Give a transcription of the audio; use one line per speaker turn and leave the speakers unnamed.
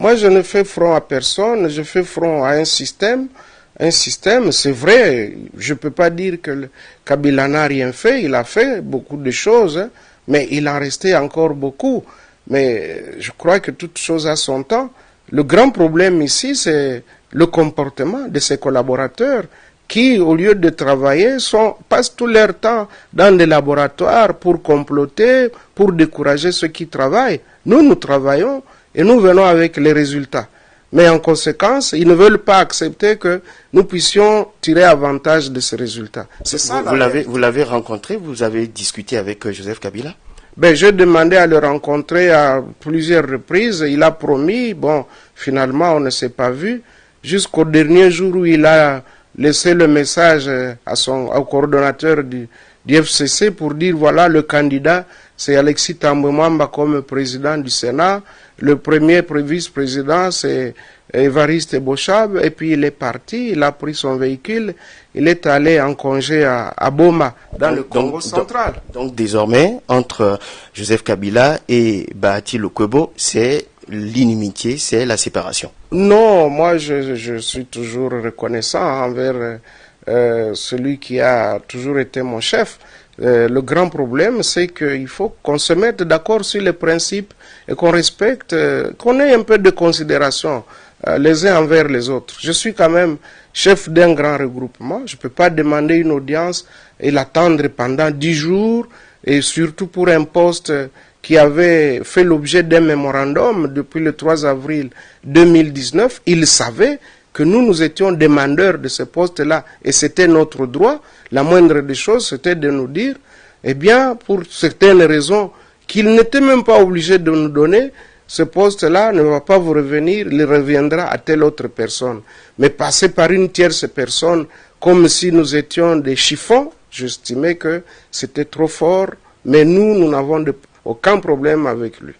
Moi, je ne fais front à personne, je fais front à un système. Un système, c'est vrai, je ne peux pas dire que Kabila n'a rien fait, il a fait beaucoup de choses, hein, mais il en restait encore beaucoup. Mais je crois que toute chose a son temps. Le grand problème ici, c'est le comportement de ses collaborateurs qui, au lieu de travailler, passent tout leur temps dans des laboratoires pour comploter, pour décourager ceux qui travaillent. Nous travaillons et nous venons avec les résultats. Mais en conséquence, ils ne veulent pas accepter que nous puissions tirer avantage de ces résultats.
C'est ça. Vous l'avez rencontré, vous avez discuté avec Joseph Kabila?
J'ai demandé à le rencontrer à plusieurs reprises. Il a promis. Bon, finalement, on ne s'est pas vu. Jusqu'au dernier jour où il a laissé le message au coordonnateur du FCC pour dire voilà, le candidat, c'est Alexis Thambwe Mwamba comme président du Sénat. Le premier vice-président, c'est Évariste Bochab. Et puis il est parti, il a pris son véhicule, il est allé en congé à Boma, dans le Congo central.
Donc désormais, entre Joseph Kabila et Bahati Lukwebo, c'est l'inimitié, c'est la séparation.
Non, moi je suis toujours reconnaissant envers celui qui a toujours été mon chef. Le grand problème, c'est qu'il faut qu'on se mette d'accord sur les principes et qu'on respecte, qu'on ait un peu de considération les uns envers les autres. Je suis quand même chef d'un grand regroupement. Je ne peux pas demander une audience et l'attendre pendant 10 jours, et surtout pour un poste qui avait fait l'objet d'un mémorandum depuis le 3 avril 2019. Il savait que nous étions demandeurs de ce poste-là, et c'était notre droit. La moindre des choses, c'était de nous dire, eh bien, pour certaines raisons, qu'il n'était même pas obligé de nous donner, ce poste-là ne va pas vous revenir, il reviendra à telle autre personne. Mais passer par une tierce personne, comme si nous étions des chiffons, j'estimais que c'était trop fort, mais nous n'avons aucun problème avec lui.